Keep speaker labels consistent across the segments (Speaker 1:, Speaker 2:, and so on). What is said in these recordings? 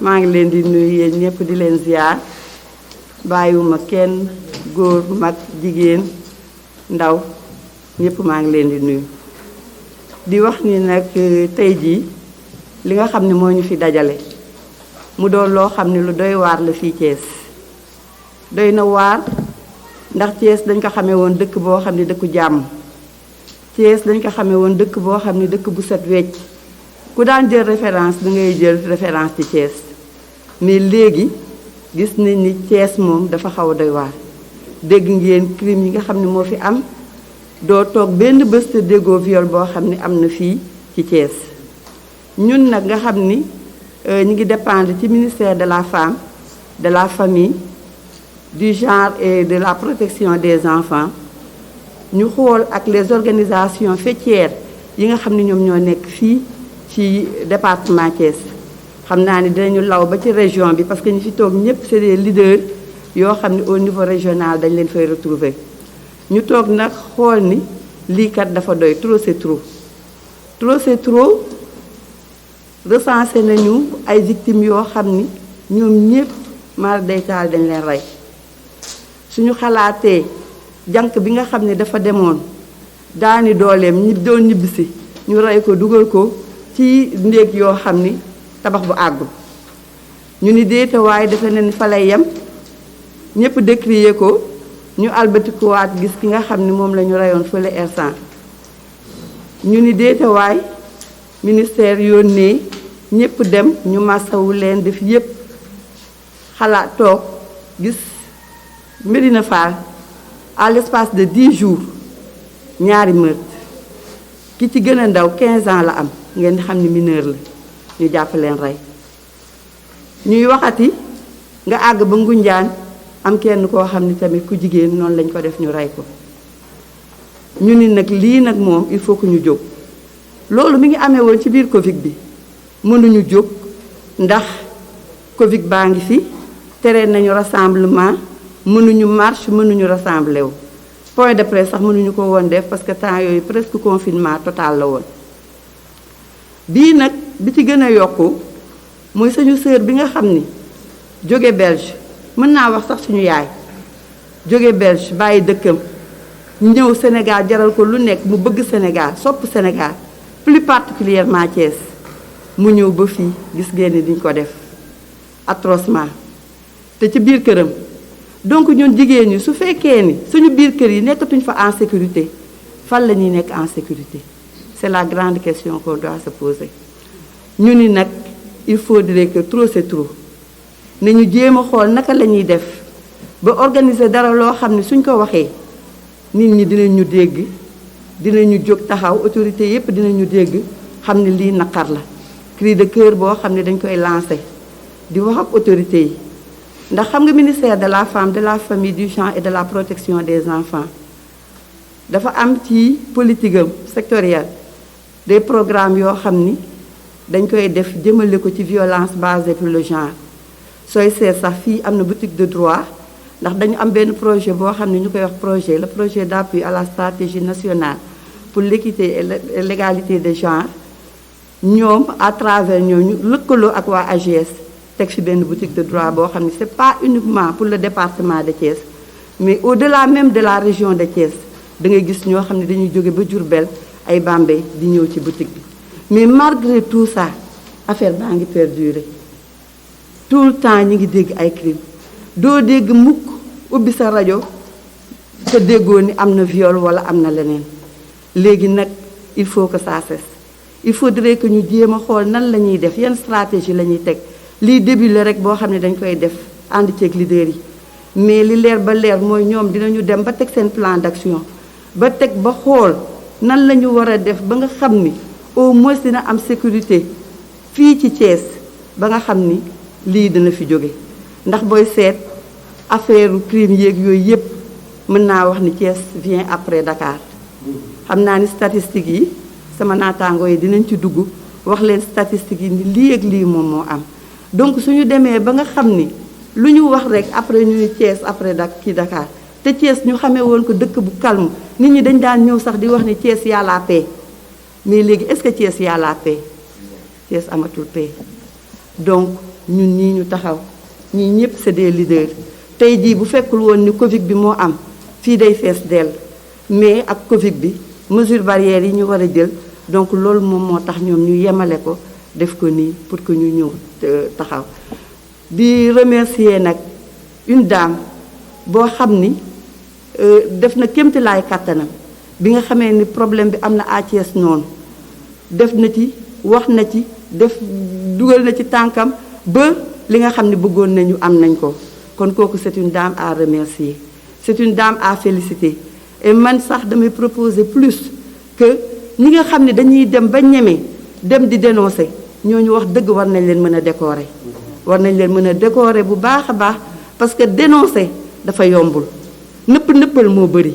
Speaker 1: maa ngi leen di nuyu yéen ñëpp di leen ziar bàyyiwuma kenn góor mag jigéen ndaw ñëpp maa ngi leen di nuyu di wax ni nag tey jii li nga xam ne moo ñu fi dajale mu doon loo xam ne lu doy waar la fii Thiès doy na waar ndax Thiès dañ ko xamee woon dëkk boo xam ne dëkku jàmm Thiès dañ ko xamee woon dëkk boo xam ne dëkk bu set wecc ku daan jël référence da ngay jël référence ci Thiès mais léegi gis nañ ni Thiès moom dafa xaw a doy waar dégg ngeen crime yi nga xam ne moo fi am doo toog benn bés te déggoo viol boo xam ne am na fii ci Thiès ñun nag nga xam ni ñu ngi dépendre ci ministère de la femme de la famille du genre et de la protection des enfants ñu xool ak les organisations faîtières yi nga xam ne ñoom ñoo nekk fii ci département Thiès xam naa ni dinañu law ba ci région bi parce que ñu fi toog ñëpp c'est des leaders yoo xam ne au niveau régional dañ leen fay retrouver ñu toog nag xool ni lii kat dafa doy trop c'est trop trop c'est trop recensé nañu ay victimes yoo xam ni ñoom ñëpp maar daytaal dañ leen rey suñu xalaatee jànq bi nga xam ne dafa demoon daani dooleem ñi doon ñibbisi ñu rey ko dugal ko ci ndéeg yoo xam ni tabax bu àggul ñu ni déete waaye defe na ni fa lay yem ñëpp décrier ko ñu albatikuwaat gis ki nga xam ni moom la ñu reyoon fële ersan ñu ni déete waay ministère yónnee ñëpp dem ñu masawu leen def yépp xalaat toog gis Médina Fall à l'espace de 10 jours ñaari meurtre ki ci gën a ndaw 15 ans la am ngeen di xam ni mineur la ñu jàpp leen rey ñuy waxati nga àgg ba Ngunjaan am kenn koo xam ni tamit ku jigéen noonu lañ ko def ñu rey ko ñu ni nag lii nag moom il faut que ñu jóg loolu mi ngi amee woon ci biir Covid bi mënuñu jóg ndax Covid baa ngi fi tere nañu rassemblement mënuñu marche mënuñu rassembler wu point de presse sax mënuñu ko woon def parce que temps yooyu presque confinement total la woon bii nag bi ci gën a yokku mooy suñu sœur bi nga xam ni jóge Belge mën naa wax sax suñu yaay jóge Belge bàyyi dëkkam ñëw Sénégal jaral ko lu nekk mu bëgg Sénégal sopp Sénégal plus particulièrement Thiès mu ñëw ba fii gis ngeen ni diñ ko def atrocement te ci biir këram donc ñun jigéen ñi su fekkee ni suñu biir kër yi nekkatuñ fa en sécurité fan la ñuy nekk en sécurité c'est la grande question qu'on doit se poser ñu ni nag il faudrait que trop c'est trop ne ñu jéem a xool naka la ñuy def ba organiser dara loo xam ne suñ ko waxee nit ñi dinañu dégg dinañu jóg taxaw autorité yépp dinañu dégg xam ne lii naqar la cri de cœur boo xam ne dañ koy lancer di wax ak autorité yi ndax xam nga ministère de la femme de la famille du genre et de la protection des enfants dafa am ci politique am sectorielle des programmes yoo xam ni dañ koy def jëmale ko ci violence basée sur le genre sooy seet sax fii am na boutique de droit ndax dañu am benn projet boo xam ne ñu koy wax projet le projet d'appui à la stratégie nationale pour l'équité et l'égalité des genres ñoom à travers ñooñu lëkkaloo ak waa AGS teg fi benn boutique de droit boo xam ne c'est pas uniquement pour le département de Thiès mais au-delà même de la région de Thiès da ngay gis ñoo xam ne dañuy jóge ba Diourbel ay Bambey di ñëw ci boutique bi mais malgré tout ça affaire baa ngi perdurer tout le temps ñi ngi dégg ay crime doo dégg mukk ubbi sa rajo te déggoo ni am na viol wala am na leneen léegi nag il faut que ça cesse il faudrait que ñu jéem a xool nan la ñuy def yan stratégie la ñuy teg lii début la rek boo xam ne dañ koy def ànd ceeg leader yi mais li leer ba leer mooy ñoom dinañu dem ba teg seen plan d'action ba teg ba xool nan la ñu war a def ba nga xam ni au moins dina am sécurité fii ci Thiès ba nga xam ni lii dina fi jóge ndax booy seet affaire crime yéeg yooyu yépp mën naa wax ni Thiès vient après Dakar xam naa ni statistiques yi sama naataangoo yi dinañ ci dugg wax leen statistiques yi ni lii ak lii moom moo am donc suñu demee ba nga xam ni lu ñu wax rek après ñu ni Thiès après Dakar te Thiès ñu xamee woon ko dëkk bu calme nit ñi dañ daan ñëw sax di wax ni Thiès y a la paix mais léegi est-ce que Thiès y a la paix Thiès amatul paix donc ñun ñii ñu taxaw ñii ñëpp c'est des leaders tey jii bu fekkul woon ni Covid bi moo am fii day fees dell mais ak Covid bi mesures barrières yi ñu war a jël donc loolu moom moo tax ñoom ñu yemale ko def ko nii pour que ñu ñëw taxaw di remercier nag une dame boo xam ni def na kéemtalaay kàttanam bi nga xamee ni problème bi am na à Thiès noonu def na ci wax na ci def dugal na ci tànkam ba li nga xam ne bëggoon nañu am nañ ko kon kooku c'est une dame à remercier c'est une dame à féliciter et man sax damay proposer plus que ñi nga xam ne dañuy dem ba ñeme dem di dénoncer ñooñu wax dëgg war nañ leen mën a décorer war nañ leen mën a décorer bu baax a baax parce que dénoncer dafa yombul nëppal moo bëri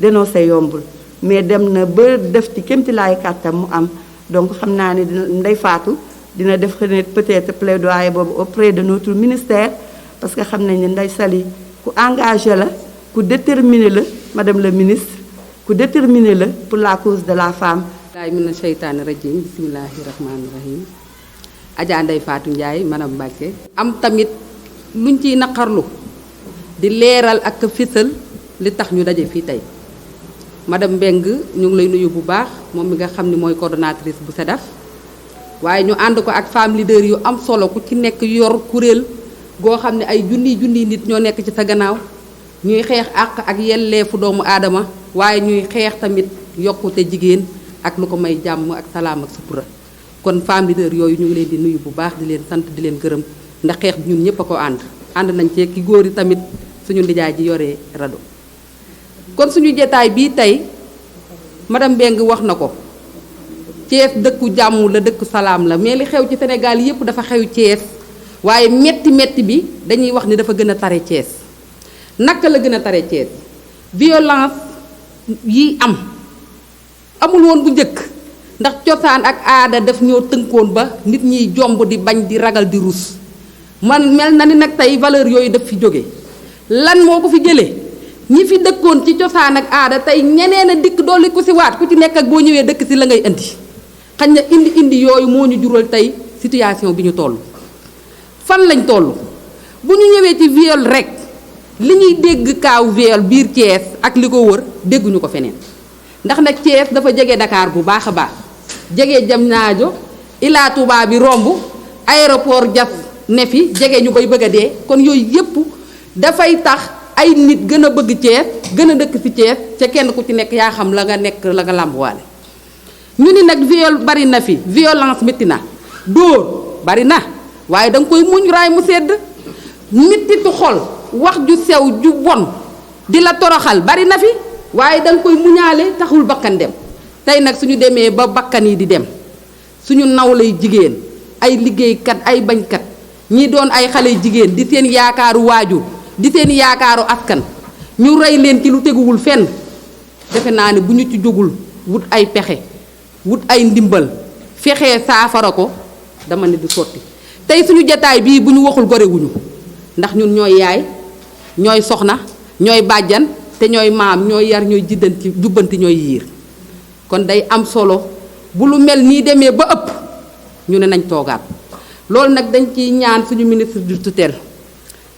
Speaker 1: dénoncer yombul mais dem na ba def ci kéemtilaay kàttam mu am donc xam naa ne dina Ndeye Fatou dina def peut-être plaidoyer boobu auprès de notre ministère parce que xam nañ ne Ndeye Saly ku engagé la ku déterminé la madame la ministre ku déterminé la pour la cause de la femme.
Speaker 2: laay mina sheytaani rajim bismillahi rahmaani rahim Adja Ndeye Fatou Ndiaye madame Mbacké am tamit luñ ciy naqarlu di leeral ak fisal li tax ñu daje fii tey madame Mbengue ñu ngi lay nuyu bu baax moom mi nga xam ni mooy coordonnatrice bu SEDAF waaye ñu ànd ko ak femme leader yu am solo ku ci nekk yor kuréel goo xam ne ay junniy nit ñoo nekk ci sa gannaaw ñuy xeex àq ak yelleefu doomu aadama waaye ñuy xeex tamit yokkute jigéen ak lu ko may jàmm ak salaam ak sutura kon femme leader yooyu ñu ngi leen di nuyu bu baax di leen sant di leen gërëm ndax xeex bi ñun ñëpp a ko ànd nañ ci ki góor yi tamit suñu ndijaay ji yoree rado kon suñu jotaay bii tey madame Mbengue wax na ko Thiès dëkku jàmm la dëkku salaam la mais li xew ci Sénégal yépp dafa xew Thiès waaye metti bi dañuy wax ni dafa gën a tare Thiès naka la gën a tare Thiès violence yi amul woon bu njëkk ndax cosaan ak aada daf ñoo tënkoon ba nit ñiy jomb di bañ di ragal di rus man mel na ni nag tey valeur yooyu daf fi jóge lan moo ko fi jëlee ñi fi dëkkoon ci cosaan ak aada tey ñeneen a dikk dolli ku si waat ku ci nekk ak boo ñëwee dëkk si la ngay indi xañ na indi yooyu moo ñu jural tey situation bi ñu toll fan lañ toll bu ñu ñëwee ci viol rek li ñuy dégg kaaw viol biir Thiès ak li ko wër dégguñu ko feneen ndax nag Thiès dafa jege Dakar bu baax a baax jege Diamniadio Ila Touba bi romb aéroport Diass ne fi jege ñu bay bëgg a dee kon yooyu yépp dafay tax ay nit gën a bëgg Thiès gën a dëkk ci Thiès ca kenn ku ci nekk yaa xam la nga nekk la nga làmbuwaale ñu ni nag viol bari na fi violence métti na dóor bari na waaye da nga koy muñ raay mu sedd mettitu xol wax ju sew ju bon di la toroxal bari na fi waaye da nga koy muñaale taxul bakkan dem tey nag suñu demee ba bakkan yi di dem suñu nawlay jigéen ay liggéeykat ay bañkat ñi doon ay xale jigéen di seen yaakaaru waajur di seen yaakaaru askan ñu rey leen ci lu teguwul fenn defe naa ne bu ñu ci jógul wut ay pexe wut ay ndimbal fexe saafara ko dama ne du sotti tey suñu jataay bii bu ñu waxul gorewuñu ndax ñun ñooy yaay ñooy soxna ñooy bàjjan te ñooy maam ñooy yar ñooy jubbanti ñooy yiir kon day am solo bu lu mel nii demee ba ëpp ñu ne nañ toogaat loolu nag dañ ciy ñaan suñu ministre du tutelle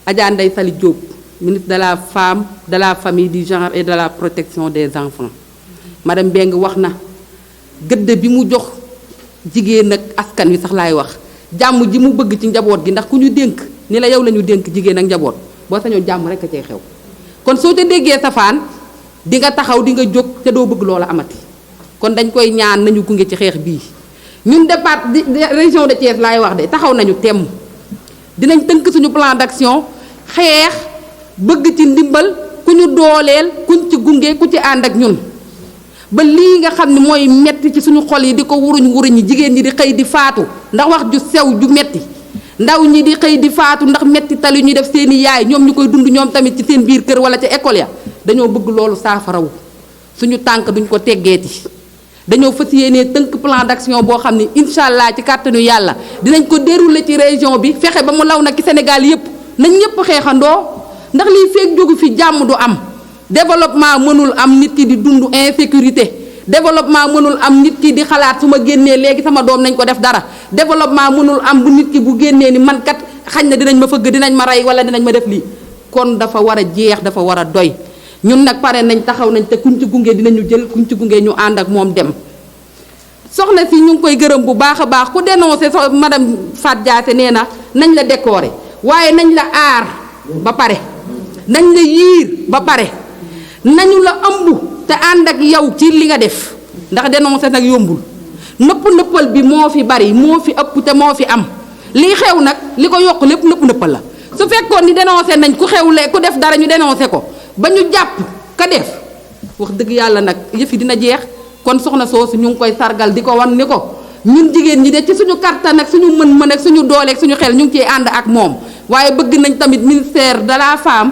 Speaker 2: Adja Ndeye Saly Diop ministre de la femme de la famille du genre et de la protection des enfants madame Mbengue wax na gëdd bi mu jox jigéen ak askan wi sax laay wax jàmm ji mu bëgg ci njaboot gi ndax ku ñu dénk ni la yow la ñu dénk jigéen ak njaboot boo sañoon jàmm rek a cay xew kon soo te déggee safaan di nga taxaw di nga jóg te doo bëgg loola amati kon dañ koy ñaan nañu gunge ci xeex bii ñun région de Thiès laay wax de taxaw nañu temm dinañ tënk suñu plan d'action xeex bëgg ci ndimbal ku ñu dooleel kuñ ci gunge ku ci ànd ak ñun ba lii nga xam ne mooy metti ci suñu xol yi di ko wuruñ yi jigéen ñi di xëy di faatu ndax wax ju sew ju metti ndaw ñi di xëy di faatu ndax metti tali ñuy def seeni yaay ñoom ñu koy dund ñoom tamit ci seen biir kër wala ca école ya dañoo bëgg loolu saafarawu suñu tànk duñ ko teggeeti dañoo fas yéenee tënk plan d'action boo xam ne incha allah ci kàttanu yàlla dinañ ko dérouler ci région bi fexe ba mu law nag ci Sénégal yépp nañ ñépp xeexandoo ndax lii feek jógu fi jàmm du am développement mënul am nit ki di dund insécurité développement mënul am nit ki di xalaat su ma génnee léegi sama doom nañ ko def dara développement mënul am bu nit ki bu génnee ni man kat xañ na dinañ ma fëgg dinañ ma rey wala dinañ ma def lii kon dafa war a jeex dafa war a doy ñun nag pare nañ taxaw nañ te kuñ ci gunge dinañu jël kuñ ci gunge ñu ànd ak moom dem soxna si ñu ngi koy gërëm bu baax a baax ku dénoncé madame Fat Diassé nee na nañ la décorer waaye nañ la aar ba pare nañ la yiir ba pare nañu la ëmb te ànd ak yow ci li nga def ndax dénoncé nag yombul nëppal bi moo fi bari moo fi ëpp te moo fi am lii xew nag li ko yokk lépp nëppal la su fekkoon ni dénoncé nañ ku xewle ku def dara ñu dénoncé ko ba ñu jàpp ka def wax dëgg yàlla nag yëf yi dina jeex kon soxna soosu ñu ngi koy sargal di ko wan ni ko ñun jigéen ñi de ci suñu kattan ak suñu mën-mën ak suñu doole ak suñu xel ñu ngi ciy ànd ak moom waaye bëgg nañ tamit ministère de la femme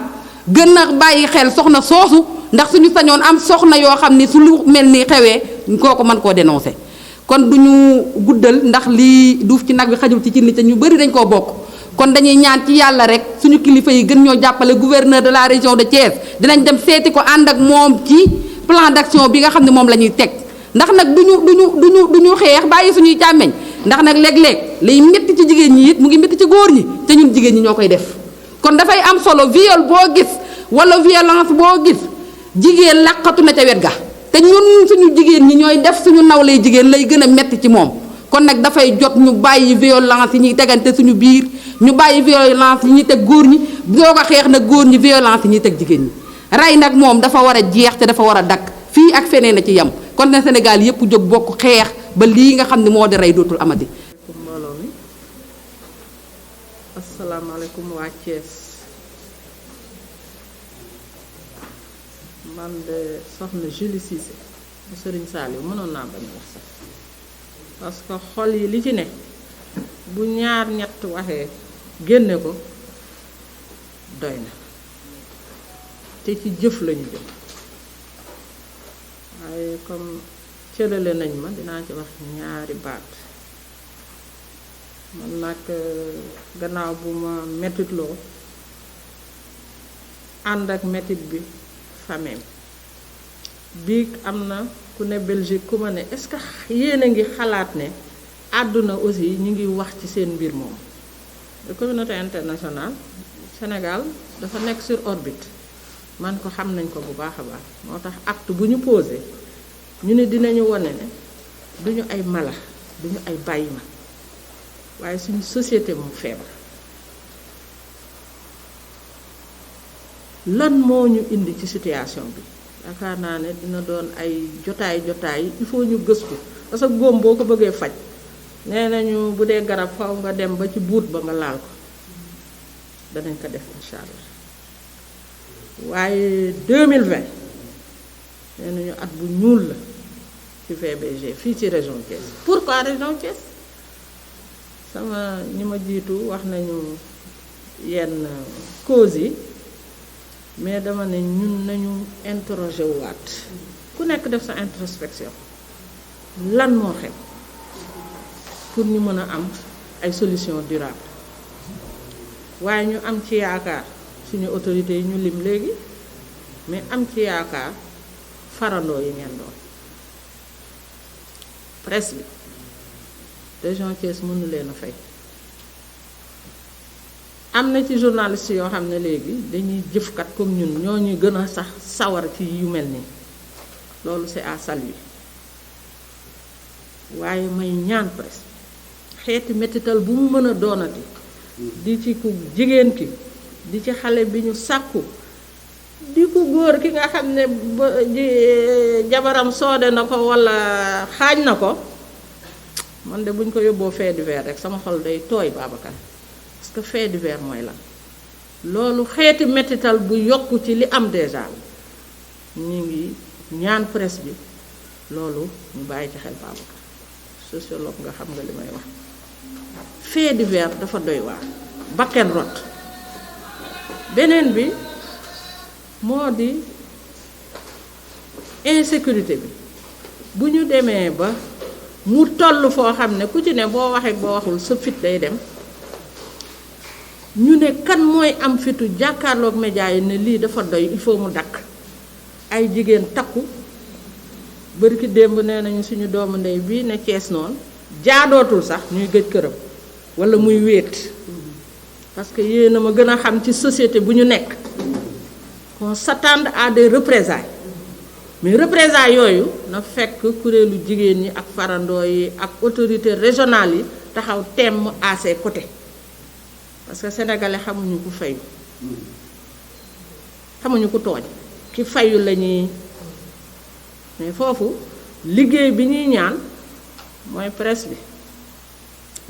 Speaker 2: gën a bàyyi xel soxna soosu ndax suñu sañoon am soxna yoo xam ni su lu mel ni xewee kooku mën koo dénoncé kon du ñu guddal ndax lii duuf ci nag bi xajul ci nit te ñu bëri dañ koo bokk kon dañuy ñaan ci yàlla rek suñu kilifa yi gën ñoo jàppale gouverneur de la région de Thiès dinañ dem seeti ko ànd ak moom ci plan d'action bi nga xam ne moom la ñuy teg ndax nag duñu xeex bàyyi suñuy càmmeñ ndax nag léeg-léeg liy métti ci jigéen ñi it mu ngi métti ci góor ñi te ñun jigéen ñi ñoo koy def kon dafay am solo viol boo gis wala violence boo gis jigéen làqatu na ca wet ga te ñun suñu jigéen ñi ñooy def suñu nawlay jigéen lay gën a metti ci moom kon nag dafay jot ñu bàyyi violence yi ñuy tegante suñu biir ñu bàyyi violence yi ñuy teg góor ñi doo ko xeex nag góor ñi violence yi ñuy teg jigéen ñi rey nag moom dafa war a jeex te dafa war a dakk fii ak feneen a ci yem kon ne Sénégal yépp jóg bokk xeex ba lii nga xam ne moo di rey dootul amati.
Speaker 3: mbooloo mi asalaamaaleykum waa Thiès man de soxna Julie Cissé mu Sëriñ Saliou mënoon naa bañ a wax sax parce que xol yi li ci ne bu ñaar ñett waxee génne ko doy na te ci jëf lañu jëm waaye comme cërale nañ ma dinaa ci wax ñaari baat man nag gannaaw bu ma mettitloo ànd ak mettit bi famille bii am na ku ne Belgique ku ma ne est-ce que yéen a ngi xalaat ne àdduna aussi ñu ngi wax ci seen mbir moom la communauté internationale Sénégal dafa nekk sur orbite man ko xam nañ ko bu baax a baax moo tax acte bu ñu posé ñu ne dinañu wane ne duñu ay mala duñu ay bàyyi ma waaye suñu société moo feebar lan moo ñu indi ci situation bi yaakaar naa ne dina doon ay jotaay il faut ñu gëstu parce que góom boo ko bëggee faj nee nañu bu dee garab faw nga dem ba ci buut ba nga laal ko danañ ko def incha allah waaye 2020 nee nañu at bu ñuul la ci VBG fii ci région Thiès pourquoi région Thiès sama ñi ma jiitu wax nañu yenn causes yi mais dama ne ñun nañu interroger waat ku nekk def sa introspection lan moo xew pour ñu mën a am ay solution durable waaye ñu am ci yaakaar suñu autorités yi ñu lim léegi mais am ci yaakaar farandoo yi ngeen doon presse bi région Thiès mënu leen a fay am na ci journaliste yoo xam ne léegi dañuy jëfkat comme ñun ñoo ñu gën a sax sawar ci yu mel nii loolu c'est à saluer waaye may ñaan presse xeeti mettital bu mu mën a doonati di ci ku jigéen ki di ci xale bi ñu sàkku di ku góor ki nga xam ne jabaram soode na ko walla xaañ na ko man de bu ñu ko yóbboo fait divers rek sama xol day tooy Babacar parce que fait divers mooy lan loolu xeeti mettital bu yokku ci li am déjà ñu ngi ñaan presse bi loolu ñu bàyyi ci xel Babacar sociologue nga xam nga li may wax fait divers dafa doy waar bakken rot beneen bi moo di insécurité bi bu ñu demee ba mu toll foo xam ne ku ci ne boo waxee boo waxul sa fit day dem ñu ne kan mooy am fitu jàkkaarloog média yi ne lii dafa doy il faut mu dakk ay jigéen takku bërki démb nee nañu suñu doomu ndey bii ne Cees noonu jaadootul sax ñuy gëj këram walla muy wéet parce que yéen a ma gën a xam ci société bu ñu nekk qu'on s'attende à des représailles mais représailles yooyu na fekk kuréelu jigéen ñi ak farandoo yi ak autorités régionales yi taxaw temm à ses côtés parce que sénégalais xamuñu ku fayu xamuñu ku tooñ ki fayu la ñuy mais foofu liggéey bi ñuy ñaan mooy presse bi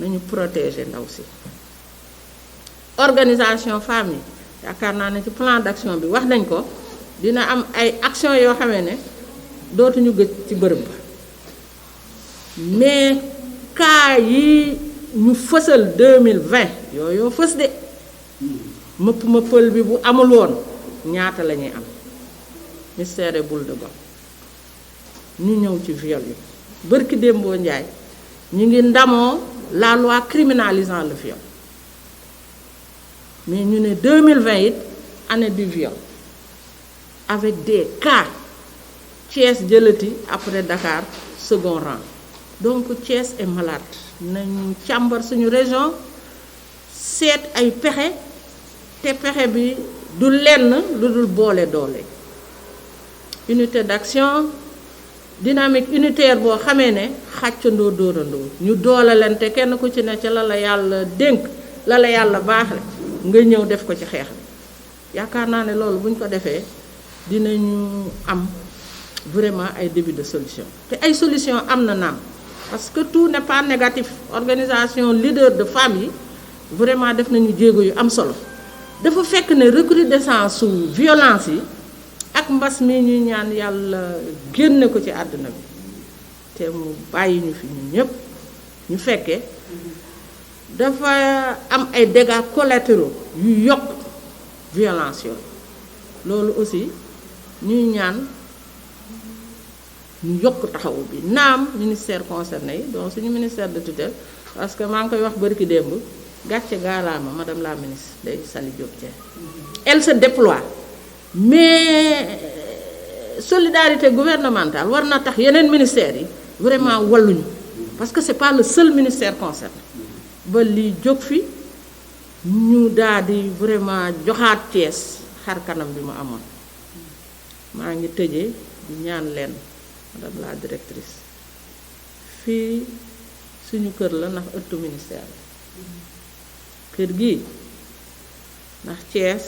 Speaker 3: nañu protéger ndaw si organisation femmes yi yaakaar naa ne ci plan d'action bi wax nañ ko dina am ay action yoo xamee ne dootuñu gëj ci bërëb ba mais cas yi ñu fësal 2020 yooyu fës de mëppal bi bu amul woon ñaata la ñuy am mystère boule de gomme ñu ñëw ci viol yi bërki démboo njaay ñu ngi ndamoo la loi criminalisant le viol mais ñu ne 2020 it année du viol avec des cas Thiès jëlati après Dakar second rang donc Thiès est malade nañu càmbar suñu région seet ay pexe te pexe bi du lenn lu dul boole doole unité d'action dynamique unitaire boo xamee ne xàccandoo dóorandoo ñu doolalante kenn ku ci ne ca la la yàlla dénk la la yàlla baaxle nga ñëw def ko ci xeex bi yaakaar naa ne loolu bu ñu ko defee dinañu am vraiment ay début de solution te ay solution am na naam parce que tout n'est pas négatif organisation leader de femmes yi vraiment def nañu jéego yu am solo dafa fekk ne recrudescence su violence yi ak mbas mi ñuy ñaan yàlla génne ko ci àdduna bi te mu bàyyi ñu fi ñun ñëpp ñu fekkee dafa am ay dégâts collatéraux yu yokk violence yooyu loolu aussi ñuy ñaan ñu yokk taxawu bi naam ministère concerné yi donc suñu ministère de tutelle parce que maa ngi koy wax bërki démb gàcce gaalaama madame la ministre Ndèye Saly Diop Dieng elle se déploie mais solidarité gouvernementale war na tax yeneen ministères yi vraiment walluñu parce que c'est pas le seul ministère concerné ba lii jóg fi ñu daal di vraiment joxaat Thiès xar kanam bi mu amoon maa ngi tëjee di ñaan leen madame la directrice fii suñu kër la ndax ëttu ministère la kër gi ndax Thiès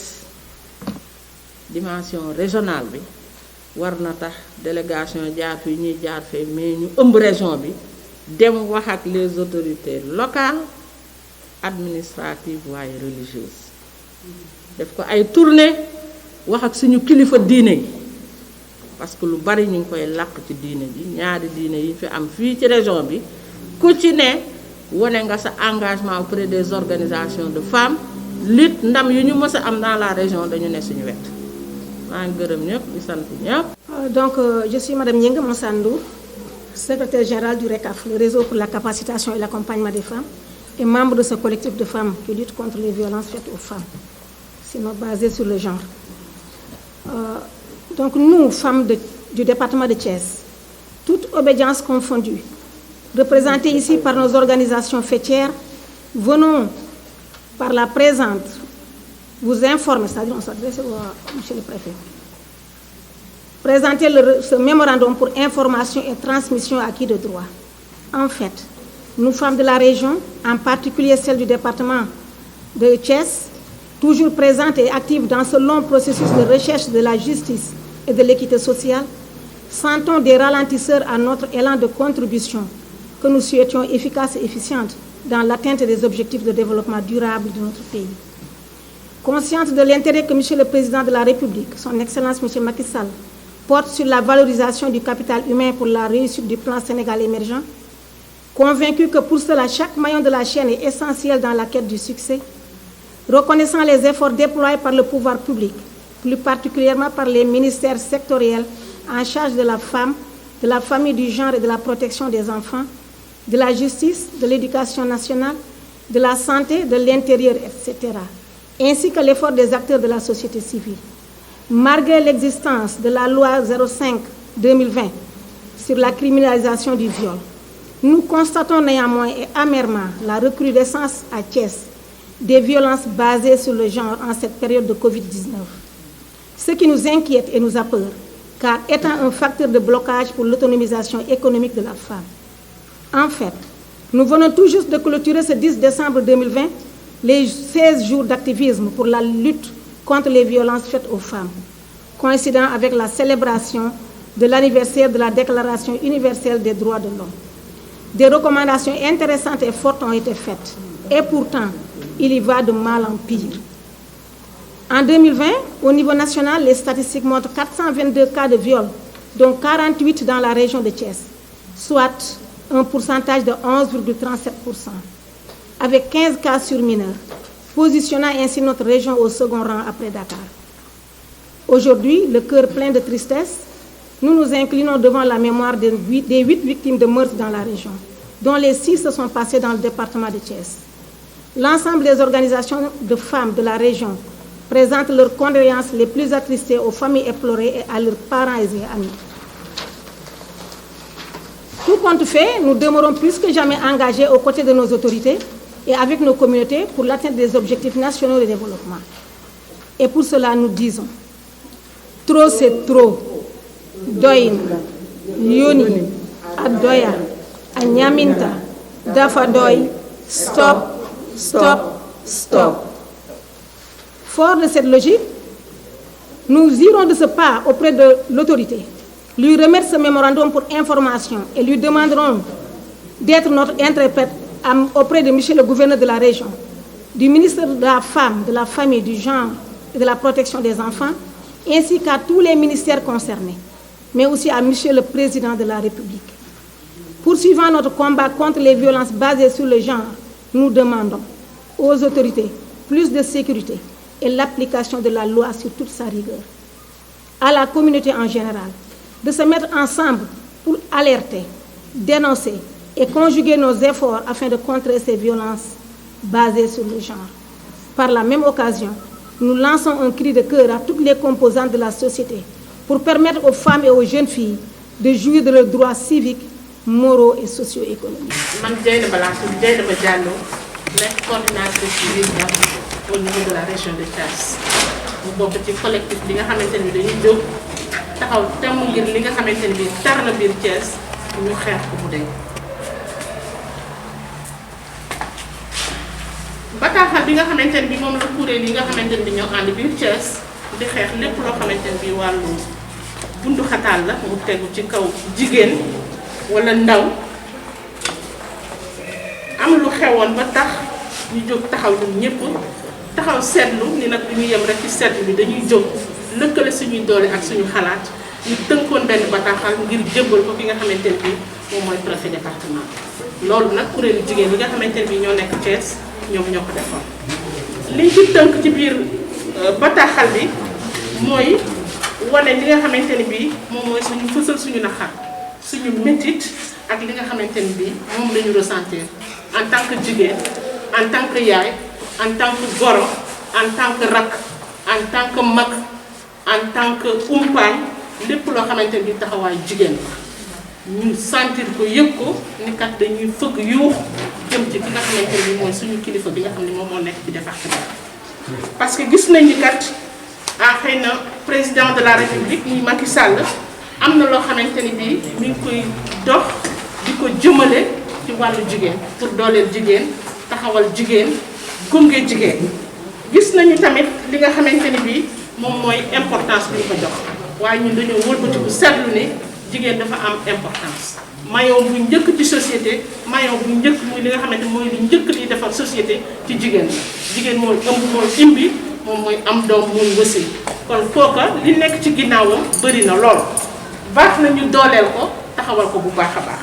Speaker 3: dimension régionale bi war na tax délégation jaar fii ñuy jaar fee mais ñu ëmb région bi dem wax ak les autorités locales administratives waaye religieuses def ko ay tournée wax ak suñu kilifa diine yi parce que lu bari ñu ngi koy làq ci diine ji ñaari diine yi fi am fii ci région bi ku ci ne wane nga sa engagement auprès des organisations de femmes lit ndam yu ñu mës a am dans la région dañu ne suñu wet maa ngi gërëm ñëpp di sant ñëpp.
Speaker 4: Donc je suis madame Gningue Moussa Ndour, secrétaire générale du RECAF, le réseau pour la capacitation et l'accompagnement des femmes, et membre de ce collectif de femmes qui lutte contre les violences faites aux femmes, sinon basé sur le genre. Donc nous, femmes du département de Thiès, toute obédience confondue, représentées ici par nos organisations fêtières, venons par la présente vous informer, c'est-à-dire on s'adresse à monsieur le préfet, présenter ce mémorandum pour information et transmission acquis de droit. En fait, nous, femmes de la région, en particulier celles du département de Thiès, toujours présentes et actives dans ce long processus de recherche de la justice et de l'équité sociale, sentons des ralentisseurs à notre élan de contribution que nous souhaitions efficace et efficiente dans l'atteinte des objectifs de développement durable de notre pays. Consciente de l'intérêt que Monsieur le Président de la République, son Excellence Monsieur Macky Sall, porte sur la valorisation du capital humain pour la réussite du plan Sénégal émergent, convaincu que pour cela, chaque maillon de la chaîne est essentiel dans la quête du succès, reconnaissant les efforts déployés par le pouvoir public, plus particulièrement par les ministères sectoriels en charge de la femme, de la famille, du genre et de la protection des enfants, de la justice, de l'éducation nationale, de la santé, de l'intérieur, etc., ainsi que l'effort des acteurs de la société civile. Malgré l'existence de la loi 05/2020 sur la criminalisation du viol, nous constatons néanmoins et amèrement la recrudescence à Thiès des violences basées sur le genre en cette période de Covid-19. Ce qui nous inquiète et nous a peur, car étant un facteur de blocage pour l'autonomisation économique de la femme. En fait, nous venons tout juste de clôturer ce 10 décembre 2020 les 16 jours d'activisme pour la lutte contre les violences faites aux femmes, coïncidant avec la célébration de l'anniversaire de la Déclaration universelle des droits de l'homme. Des recommandations intéressantes et fortes ont été faites, et pourtant, il y va de mal en pire. En 2020, au niveau national, les statistiques montrent 422 cas de viol, dont 48 dans la région de Thiès, soit un pourcentage de 11,37%, avec 15 cas sur mineurs, positionnant ainsi notre région au second rang après Dakar. Aujourd'hui, le cœur plein de tristesse, nous nous inclinons devant la mémoire des 8 victimes de meurtre dans la région, dont les 6 se sont passées dans le département de Thiès. L'ensemble des organisations de femmes de la région présentent leurs condoléances les plus attristées aux familles éplorées et à leurs parents et amis. Tout compte fait, nous demeurons plus que jamais engagés aux côtés de nos autorités et avec nos communautés pour l'atteinte des objectifs nationaux de développement. Et pour cela, nous disons, trop c'est trop. Doyna, Yoni, Adoya, Anyaminta, Dafadoy, stop, stop, stop. Fort de cette logique, nous irons de ce pas auprès de l'autorité, lui remettre ce mémorandum pour information et lui demanderons d'être notre interprète auprès de monsieur le gouverneur de la région, du ministre de la Femme, de la Famille, du Genre et de la Protection des enfants, ainsi qu'à tous les ministères concernés, mais aussi à monsieur le Président de la République. Poursuivant notre combat contre les violences basées sur le genre, nous demandons aux autorités plus de sécurité et l'application de la loi sur toute sa rigueur. À la communauté en général, de se mettre ensemble pour alerter, dénoncer et conjuguer nos efforts afin de contrer ces violences basées sur le genre. Par la même occasion, nous lançons un cri de cœur à toutes les composantes de la société pour permettre aux femmes et aux jeunes filles de jouir de leurs droits civiques, moraux et socio-économiques.
Speaker 3: Au niveau de la région de Thiès mu bokk ci collectif bi nga xamante ni dañuy jóg taxaw temm ngir li nga xamante ni bi tar na biir Thiès ñu xeex ko bu deñ bataaxal bi nga xamante ni bi moom la kuréel yi nga xamante ni bi ñoo ànd biir Thiès di xeex lépp loo xamante ni bi wàllu bundu xataal la mu tegu ci kaw jigéen wala ndaw am lu xewoon ba tax ñu jóg taxaw ñun ñëpp taxaw seetlu ni nag du ñu yem rek ci seetlu bi dañuy jóg lëkkale suñuy doole ak suñu xalaat ñu tënkoon benn bataaxal ngir jébbal ko ki nga xamante ne bii moom mooy préfet département loolu nag kuréelu jigéen yi nga xamante ne bii ñoo nekk Thiès ñoom ñoo ko defoon. liñ ci tënk ci biir bataaxal bi mooy wane li nga xamante ne bii moom mooy suñu fësal suñu naqar suñu métit ak li nga xamante ne bii moom la ñu ressentir en tant que jigéen. En tant que yaay, en tant que goro, en tant que rak, en tant que mag, en tant que umpaañ lépp loo xamante ni taxawaay jigéen ñu sentir ko yëg ko ni kat dañuy fëgg yuux jëm ci ki nga xamante ni mooy suñu kilifa bi nga xam ne moom moo nekk ci département. parce que gis nañ ni kat xëy na président de la république muy Macky Sall am na loo xamante ni bii mi ngi koy dox di ko jëmale ci wàllu jigéen pour dooleel jigéen. taxawal jigéen gunge jigéen gis nañu tamit li nga xamante ni bii moom mooy importance bi ñu ko jox waaye ñun dañoo wëlbatiku seetlu ne jigéen dafa am importance maillon bu njëkk ci société maillon bu njëkk muy li nga xamante mooy li njëkk li defar société ci jigéen jigéen mooy ëmb mooy imbi moom mooy am doom mooy wësin kon kooka li nekk ci ginnaawam bëri na lool baax na ñu dooleel ko taxawal ko bu baax a baax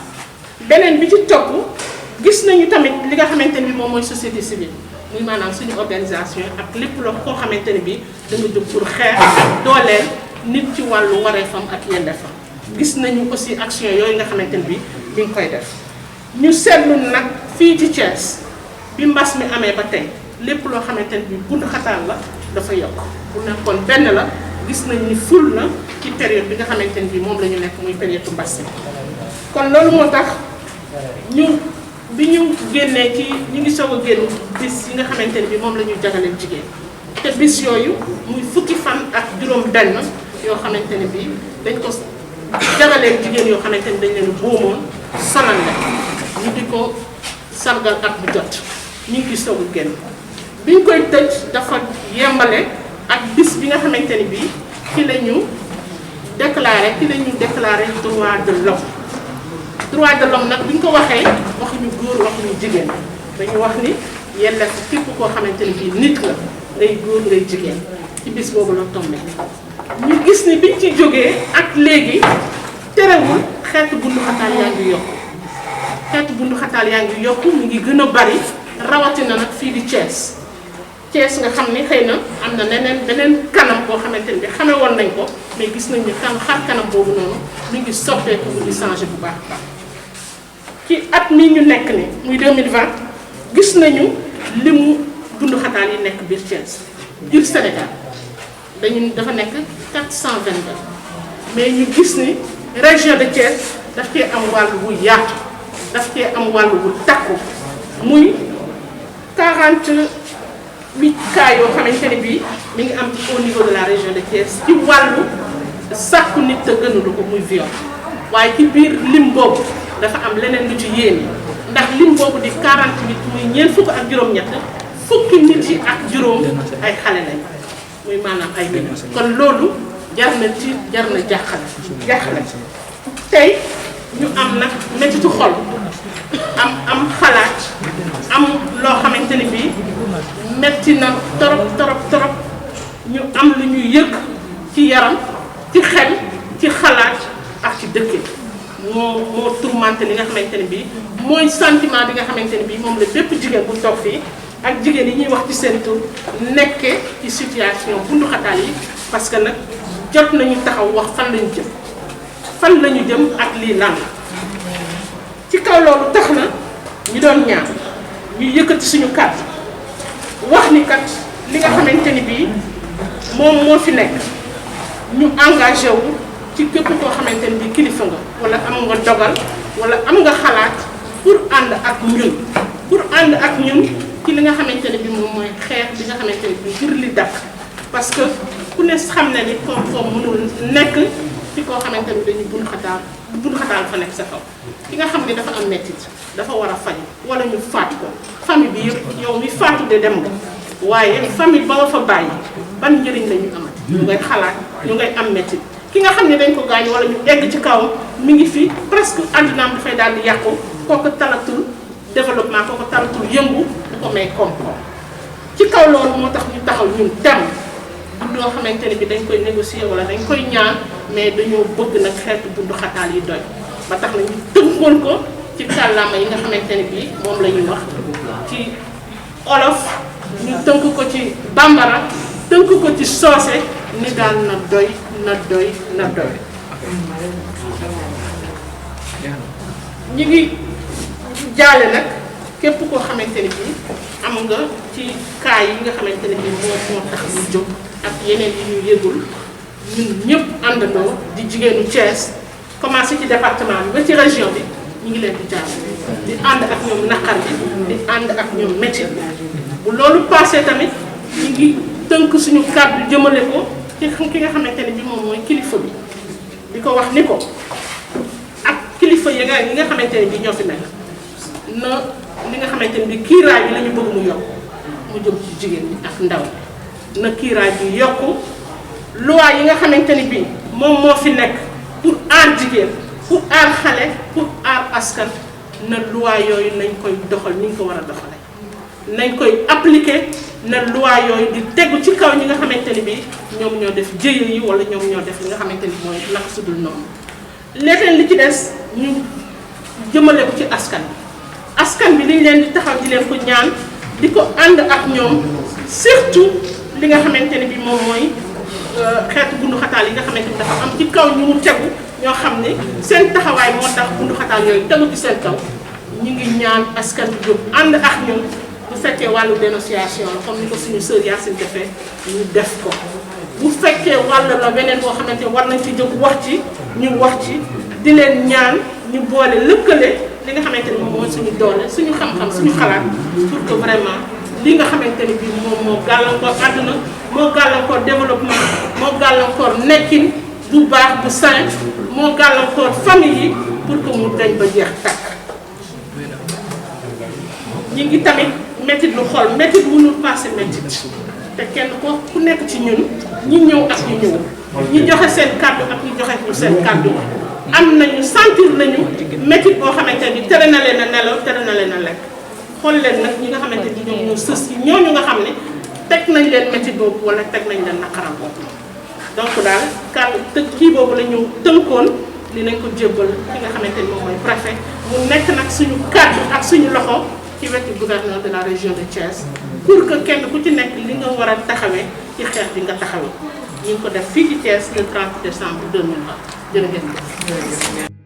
Speaker 3: beneen bi ci topp gis nañu tamit li nga xamante ni moom mooy société civile muy maanaam suñu organisation ak lépp loo koo xamante ni bi da nga jóg pour xeex dooleel nit ci wàllu wareefam ak yelleefam. Gis nañu aussi action yooyu nga xamante ne bi mi ngi koy def ñu seetlu nag fii ci Thiès bi mbas mi amee ba tey lépp loo xamante ne bi buntu xataal la dafa yokk bu nekkoon benn la gis nañ ni ful na ci période bi nga xamante ne bi moom la ñu nekk muy période bu mbas mi. kon loolu moo tax bi ñu génnee ci ñu ngi soog a génn bis yi nga xamante ne bi moom la ñuy jagaleel jigéen te bis yooyu muy fukki fan ak juróom benn yoo xamante ne bi dañ ko jagaleel jigéen yoo xamante ni dañ leen boomoon sonal la ñu di ko sargal at bu jot ñu ngi soog a génn bi ñu koy tëj dafa yembale ak bis bi nga xamante ni bii ci la ñu déclaré droit de l'homme. Droit de l'homme nag bi ñu ko waxee waxuñu góor waxuñu jigéen dañu wax ni yelleef képp koo xamante ni bii nit la ngay góor ngay jigéen ci bis boobu la tombé. ñu gis ni biñ ci jógee ak léegi terewul xeetu bundu xataal yaa ngi yokku xeetu bundu xataal yaa ngi yokku mu ngi gën a bari rawatina nag fii di Thiès nga xam ni xëy na am na beneen kanam boo xamante ni bi xamee woon nañ ko mais gis nañ ni xar kanam boobu noonu mi ngi soppeeku mu ngi changé bu baax a baax ci at mii ñu nekk ni muy 2020 gis nañu limu bundu xataal yi nekk biir Thiès biir Sénégal dafa nekk 422 mais ñu gis ni région de Thiès daf cee am wàllu bu yaatu daf cee am wàllu bu takku muy 48 cas yoo xamante ne bii mi ngi am ci au niveau de la région de Thiès ci wàllu sàkku nit te gënulu ko muy viol waaye ci biir lim boobu dafa am leneen lu ci yéene ndax lim boobu di 48 muy ñeent fukk ak juróom-ñett fukki nit yi ak juróom ay xale lañ muy maanaam ay nit kon loolu jar na jaaxale tey ñu am nag mettitu xol am xalaat am loo xamante ni bii metti na torop ñu am lu ñuy yëg ci yaram ci xel ci xalaat ak ci dëkk moo tourmenté li nga xamante ni bii mooy sentiment bi nga xamante ni bii moom la bépp jigéen bu toog fii ak jigéen yi ñuy wax ci seen tur nekkee ci situation bundu xataal yi parce que nag jot nañu taxaw wax fan lañu jëm ak lii lan la ci kaw loolu tax na ñu doon ñaan ñu yëkkati suñu kàddu wax ni kat li nga xamante ni bii moom moo fi nekk ñu engagé wu ci képp koo xamante ni bii kilifa nga wala am nga dogal wala am nga xalaat pour ànd ak ñun ci li nga xamante ne bi moom mooy xeex bi nga xamante ne bi ngir li dakk parce que ku ne xam na ni koom-koom mënul nekk ci koo xamante ni dañuy bundu xataal fa nekk sa kaw ki nga xam ne dafa am mettit dafa war a faj wala ñu faat ko famille bi yëpp yow mi faatu de dem nga waaye famille ba nga fa bàyyi ban njëriñ la ñu amati ñu ngay xalaat ñu ngay am mettit ki nga xam ne dañ ko gaañ wala ñu egg ci kawam mi ngi fi presque àddinaam dafay daal di yàqu kooku talatul développement kooku talatul yëngu du ko may koom-koom ci kaw loolu moo tax ñu taxaw ñun tem du loo xamante ne bi dañ koy négocier wala dañ koy ñaan mais dañoo bëgg nag xeetu bundu xataal yi doy ba tax na ñu tënkoon ko ci kàllaama yi nga xamante ne bi moom la ñuy wax ci olof ñu tënk ko ci bambara tënk ko ci soose ni daal na doy ñi ngi jaale nag képp koo xamante ne bii am nga ci cas yi nga xamante ne bii moo tax ñu jóg ak yeneen yi ñu yëgul ñun ñëpp àndandoo di jigéenu Thiès commencé ci département bi ba ci région bi ñu ngi leen di jaale di ànd ak ñoom naqar bi di ànd ak ñoom métier bu loolu passé tamit ñu ngi tënk suñu kàddu jëmale ko ci ki nga xamante ne bii moom mooy kilifa bi di ko wax ni ko ak kilifa yi nga xamante ne bii ñoo fi nekk na li nga xamante ne bii kiiraay bi la ñu bëgg mu yokk mu jëm ci jigéen ñi ak ndaw na kiiraay bi yokku loi yi nga xamante ne bii moom moo fi nekk pour aar jigéen pour aar xale pour aar askan na loi yooyu nañ koy doxal ni ñu ko war a doxale nañ koy appliquer na loi yooyu di tegu ci kaw ñi nga xamante ni bii ñoom ñoo def jëye yi wala ñoom ñoo def li nga xamante ni mooy naka sudul noonu leneen li ci des ñu jëmale ko ci askan bi liñ leen di taxaw di leen ko ñaan di ko ànd ak ñoom surtout li nga xamante ne bii moom mooy xeetu bundu xataal yi nga xamante ni dafa am ci kaw ñu mu tegu ñoo xam ne seen taxawaay moo tax bundu xataal yooyu tegu ci seen kaw ñu ngi ñaan askan bi jóg ànd ak ñun bu fekkee wàllu dénonciation la comme ni ko suñu sœur Yacine defee ñu def ko bu fekkee wàll la beneen boo xamante war nañ ci jóg wax ci ñu wax ci di leen ñaan ñu boole lëkkale li nga xamante ni moom mooy suñu doole suñu xam-xam suñu xalaat pour que vraiment li nga xamante ni bii moom moo gàllankoor àdduna moo gàllankoor développement moo gàllankoor nekkin bu baax bu sain moo gàllankoor famille yi pour que mu dañ ba jeex tàkk. ñi ngi tamit métit lu xol métit mënul passé métit te kenn ko ku nekk ci ñun ñi ñëw ak ñu ñëw ñi joxe seen kàddu ak ñi joxe ñu seen kàddu am nañu sentir nañu métit boo xamante ni tere na leen a nelaw tere na leen a lekk xool leen nag ñi nga xamante ni ñoom ñoo sës yi ñooñu nga xam ne teg nañ leen métit boobu wala teg nañ leen naqaram boobu donc daal kàddu kii boobu la ñu tënkoon dinañ ko jébbal ki nga xamante ni moom mooy préfet mu nekk nag suñu kàddu ak suñu loxo ci wetu gouverneur de la région de Thiès pour que kenn ku ci nekk li nga war a taxawee ci xeex bi nga taxawee ñu ngi ko def fii ci Thiès le 30 décembre 2020 jërë ngeen jëf.